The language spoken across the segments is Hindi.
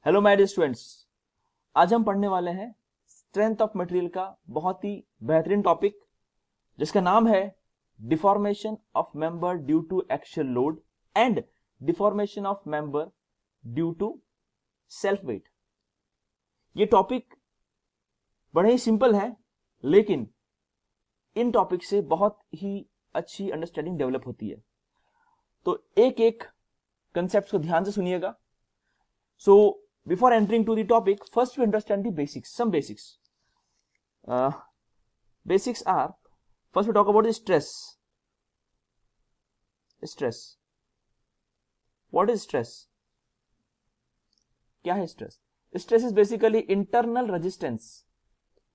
हेलो माय डियर स्टूडेंट्स, आज हम पढ़ने वाले हैं स्ट्रेंथ ऑफ मटेरियल का बहुत ही बेहतरीन टॉपिक जिसका नाम है deformation of member due to axial load and deformation of member due to self weight. ये टॉपिक बड़े ही सिंपल है, लेकिन इन टॉपिक से बहुत ही अच्छी अंडरस्टैंडिंग डेवलप होती है। तो एक एक कंसेप्ट को ध्यान से सुनिएगा। सो before entering to the topic, first we understand the basics, some basics. Basics are, first we talk about the stress. What is stress? क्या है stress? Stress is basically internal resistance.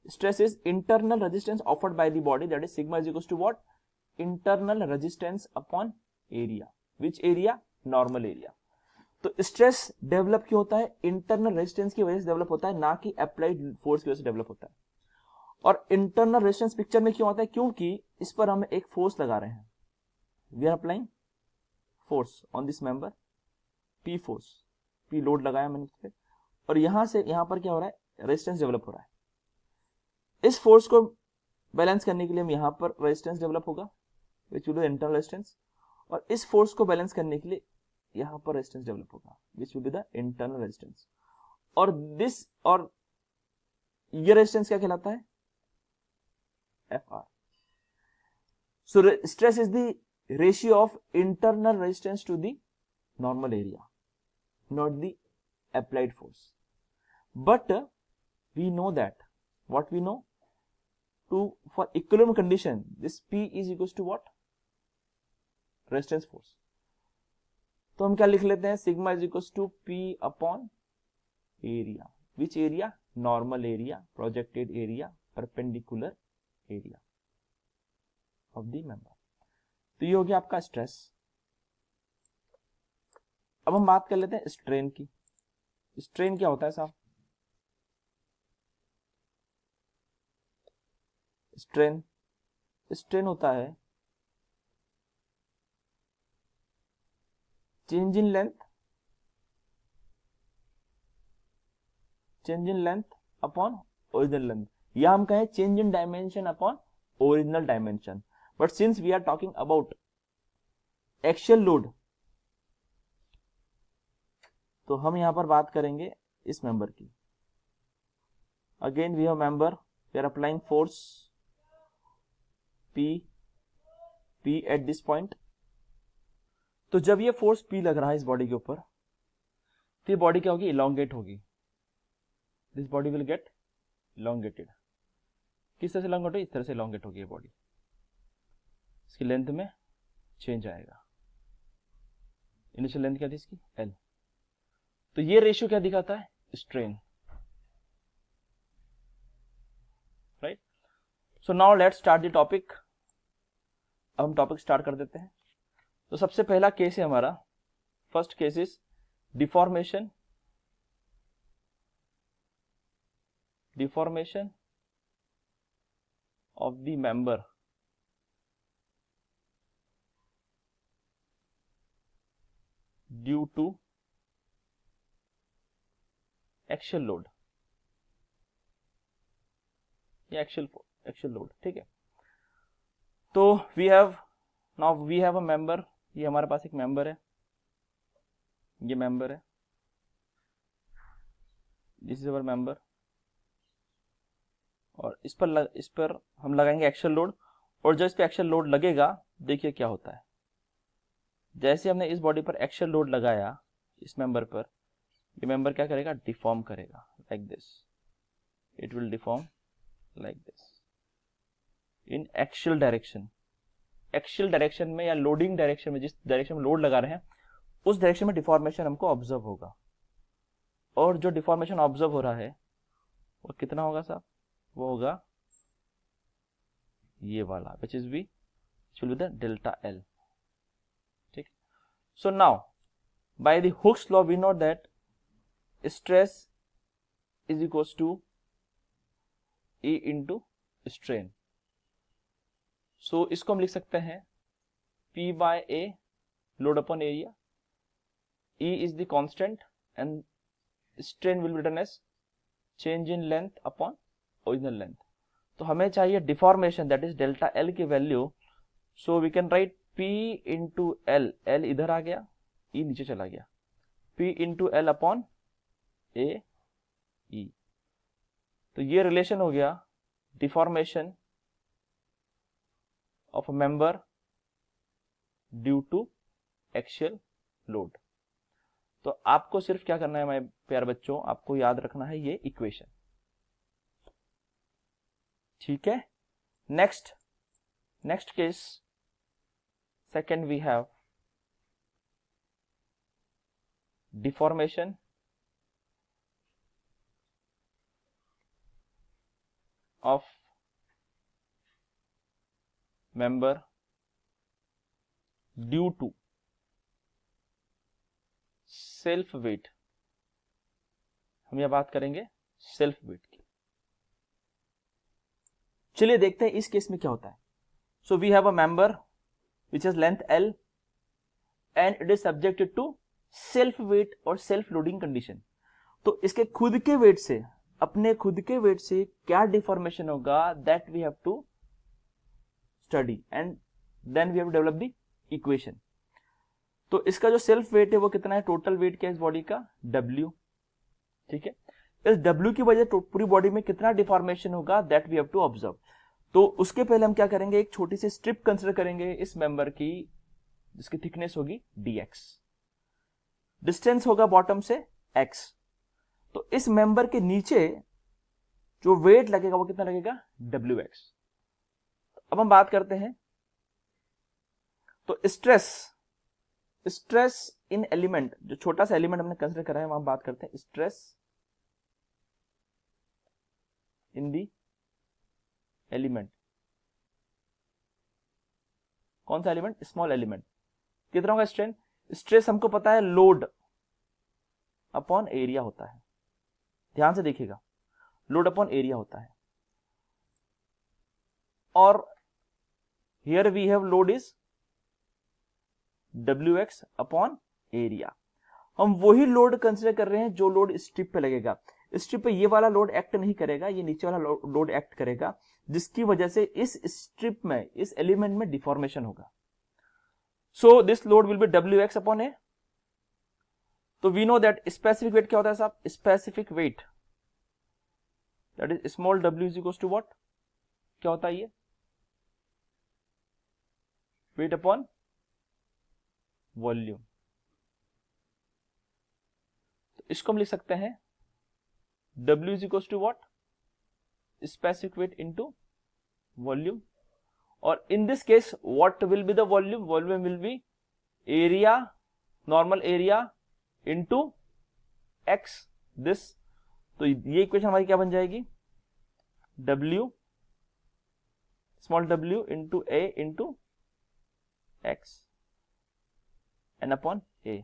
Stress is internal resistance offered by the body, that is sigma is equals to what? Internal resistance upon area. Which area? Normal area. तो स्ट्रेस डेवलप क्यों होता है? इंटरनल रेजिस्टेंस की वजह से डेवलप होता है, ना कि अप्लाइड फोर्स की वजह से डेवलप होता है। और इंटरनल रेजिस्टेंस पिक्चर में क्यों आता है? क्योंकि इस पर हम एक फोर्स लगा रहे हैं। We are applying force on this member, P force, P load लगाया मैंने इस पे, और यहां से यहां पर क्या हो रहा है? रेजिस्टेंस डेवलप हो रहा है। इस फोर्स को बैलेंस करने के लिए हम यहां पर रेजिस्टेंस डेवलप होगा, which will B internal resistance, और इस फोर्स को बैलेंस करने के लिए यहां पर रेजिस्टेंस डेवलप होगा, which will be the internal resistance. और ये रेजिस्टेंस क्या कहलाता है? F R. So stress is the ratio of internal resistance to the normal area, not the applied force. But we know that, what we know, to for equilibrium condition this P is equal to what? Resistance force. तो हम क्या लिख लेते हैं? Sigma is equal to P upon area. Which area? Normal area, projected area, perpendicular area of the member. तो ये हो गया आपका स्ट्रेस। अब हम बात कर लेते हैं स्ट्रेन की। स्ट्रेन क्या होता है साहब? स्ट्रेन होता है change in length upon original length, या हम कहें change in dimension upon original dimension. But since we are talking about axial load, तो हम यहां पर बात करेंगे इस मेंबर की। Again we have member, we are applying force P at this point. तो जब ये फोर्स P लग रहा है इस बॉडी के ऊपर, तो ये बॉडी क्या होगी? इलोंगेट होगी। This body will get elongated. किस तरह से इलोंगेट होगी? इस तरह से इलोंगेट होगी ये बॉडी। इसकी लेंथ में चेंज आएगा। इनिशियल लेंथ क्या थी इसकी? L। तो ये रेशियो क्या दिखाता है? Strain. Right. So now let's start the topic. अब हम टॉपिक स्टार्ट कर देते हैं। तो सबसे पहला केस है हमारा, first case is deformation of the member due to axial load या axial load। ठीक है। तो वी हैव अ मेंबर। ये हमारे पास एक मेंबर है, ये मेंबर है, दिस इज अवर मेंबर, और इस पर हम लगाएंगे एक्शियल लोड। और जब इस पे एक्शियल लोड लगेगा, देखिए क्या होता है। जैसे हमने इस बॉडी पर एक्शियल लोड लगाया इस मेंबर पर, ये मेंबर क्या करेगा? डिफॉर्म करेगा, like this. It will deform like this in axial direction. Axial direction में या लोडिंग डायरेक्शन में, जिस डायरेक्शन में लोड लगा रहे हैं उस डायरेक्शन में डिफॉर्मेशन हमको ऑब्जर्व होगा। और जो डिफॉर्मेशन ऑब्जर्व हो रहा है वो कितना होगा साहब? वो होगा ये वाला, which is will be the delta L। ठीक। So now by the Hooke's law we know that stress is equals to E into strain. So इसको हम लिख सकते हैं P by A load upon area. E is the constant and strain will be written as change in length upon original length. तो हमें चाहिए deformation, that is delta L की value. So we can right P into L, L इधर आ गया, E नीचे चला गया, P into L upon A E. तो ये रिलेशन हो गया deformation of a member due to axial load. तो आपको सिर्फ क्या करना है मेरे प्यारे बच्चों, आपको याद रखना है ये इक्वेशन, ठीक है। Next case, second we have deformation of member due to self weight। हम यह बात करेंगे सेल्फ वेट की। चलिए देखते हैं इस केस में क्या होता है। So we have a member which has length L and it is subjected to self weight और self loading condition। तो इसके खुद के वेट से, अपने खुद के वेट से क्या डिफॉर्मेशन होगा, that we have to study and then we have to develop the equation। तो इसका जो सेल्फ वेट है वो कितना है, टोटल वेट क्या है इस बॉडी का, W, ठीक है। इस W की वजह पूरी बॉडी में कितना डिफॉर्मेशन होगा, that we have to observe। तो उसके पहले हम क्या करेंगे, एक छोटी सी स्ट्रिप कंसीडर करेंगे इस मेंबर की, जिसकी थिकनेस होगी dx, डिस्टेंस होगा बॉटम से x। तो इस मेंबर के नीचे जो वेट लगेगा वो कितना लगेगा, wx। अब हम बात करते हैं, तो स्ट्रेस इन एलिमेंट, जो छोटा सा एलिमेंट हमने कंसीडर करा है, वहां बात करते हैं स्ट्रेस इन दी एलिमेंट। कौन सा एलिमेंट, स्मॉल एलिमेंट। कितना होगा स्ट्रेन, स्ट्रेस हमको पता है लोड अपॉन एरिया होता है, ध्यान से देखिएगा, लोड अपॉन एरिया होता है। और here we have load is wx upon area. हम वही लोड कंसीडर कर रहे हैं जो लोड स्ट्रिप पे लगेगा। स्ट्रिप पे ये वाला लोड एक्ट नहीं करेगा, ये नीचे वाला लोड एक्ट करेगा, जिसकी वजह से इस स्ट्रिप में, इस एलिमेंट में डिफॉर्मेशन होगा। So this load will be wx upon A. तो we know that specific weight क्या होता है साहब, specific weight that is small w is equal to what, क्या होता है ये, वेट अपॉन वॉल्यूम। तो इसको हम लिख सकते हैं W is equals to what, specific weight into volume। और in this case what will be the volume, volume will be area, normal area into x this। तो ये इक्वेशन हमारी क्या बन जाएगी, W small w into a into x n upon a।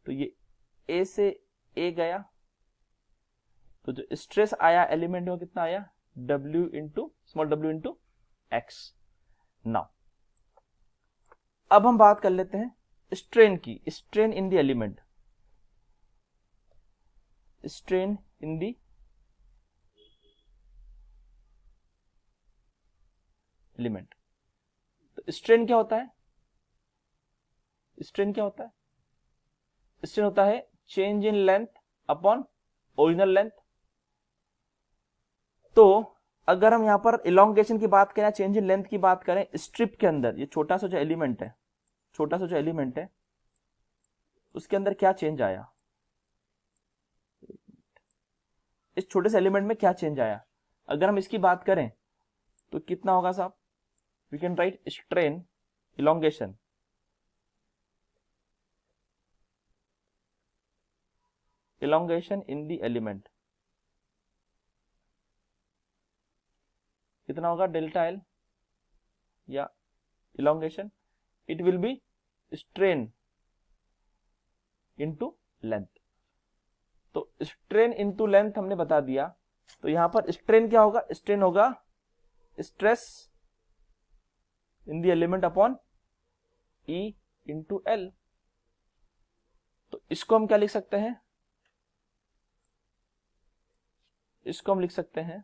तो ये a से a गया, तो जो स्ट्रेस आया एलिमेंट में कितना आया, W into small w into x. Now अब हम बात कर लेते हैं स्ट्रेन की, strain in the element, strain in the element. तो स्ट्रेन क्या होता है, स्ट्रेन क्या होता है, स्ट्रेन होता है change in length upon original length. तो अगर हम यहां पर इलोंगेशन की बात करें, चेंज इन लेंथ की बात करें, स्ट्रिप के अंदर ये छोटा सा जो एलिमेंट है, छोटा सा जो एलिमेंट है उसके अंदर क्या चेंज आया, इस छोटे से एलिमेंट में क्या चेंज आया, अगर हम इसकी बात करें तो कितना होगा साहब, we can write strain elongation in the element, कितना होगा डेल्टा एल या elongation, it will be strain into length. तो स्ट्रेन इनटू लेंथ हमने बता दिया। तो यहां पर स्ट्रेन क्या होगा, स्ट्रेन होगा stress in the element upon E into L. तो इसको हम क्या लिख सकते हैं, इसको हम लिख सकते हैं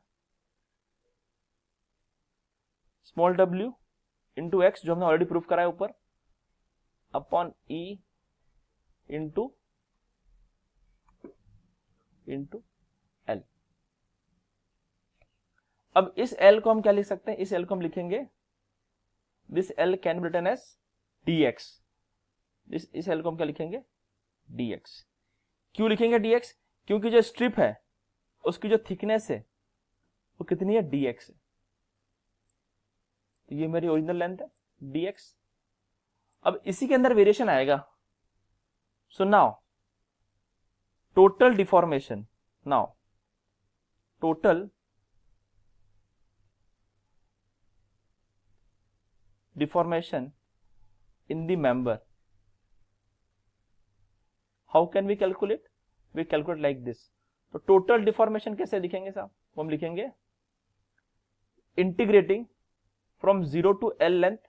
स्मॉल w इंटू एक्स, जो हमने ऑलरेडी प्रूफ करा है ऊपर, अपॉन ई इंटू एल। अब इस एल को हम क्या लिख सकते हैं, इस एल को हम लिखेंगे, this L can be written as dx। इस एल को हम क्या लिखेंगे, dx। क्यों लिखेंगे dx, क्योंकि जो स्ट्रिप है उसकी जो थिकनेस है वो कितनी है, dx है। तो ये मेरी ओरिजिनल लेंथ है dx। अब इसी के अंदर वेरिएशन आएगा। So now total deformation, now total deformation in the member, how can we calculate, we calculate like this। तो total deformation कैसे लिखेंगे साहब, हम लिखेंगे integrating from 0 to L length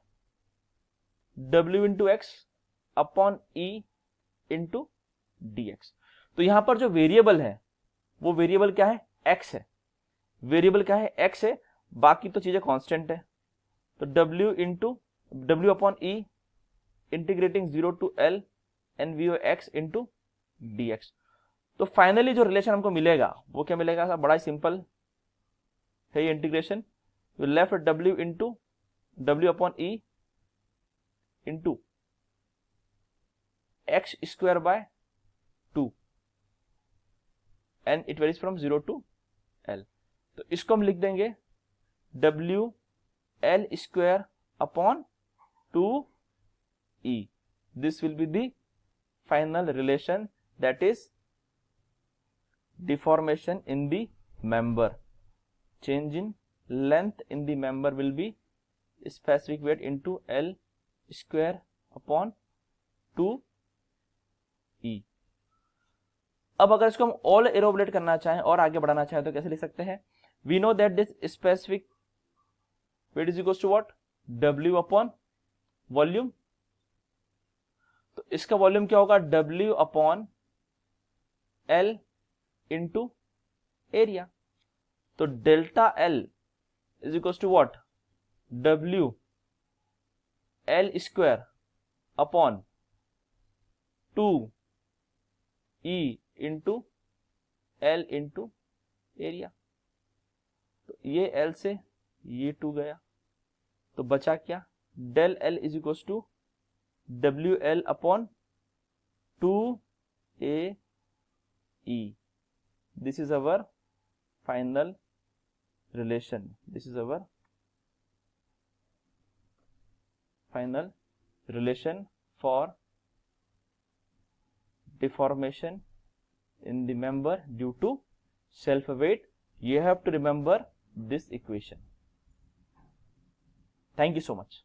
W into x upon E into dx। तो यहां पर जो वेरिएबल है वो वेरिएबल क्या है, x है, वेरिएबल क्या है, x है, बाकी तो चीजें कांस्टेंट है। तो W upon E integrating 0 to L NVO x into dx। तो फाइनली जो रिलेशन हमको मिलेगा वो क्या मिलेगा, बड़ा ही सिंपल है ये integration. You left W into W upon E into x square by 2 and it varies from 0 to L। तो इसको हम लिख देंगे W L square upon 2E। This will be the final relation, that is deformation in the member, change in length in the member will be specific weight into L square upon 2E। अब अगर इसको हम ऑल एरोबलेट करना चाहें और आगे बढ़ाना चाहें तो कैसे लिख सकते हैं, we know that this specific weight is equals to what, W upon volume. तो इसका वॉल्यूम क्या होगा, W upon L into area. तो delta L is equals to what, W L square upon 2E into L into area. तो ये L से ये 2 गया, तो बचा क्या, del L is equals to WL upon 2AE। This is our final relation, this is our final relation for deformation in the member due to self weight. You have to remember this equation. Thank you so much.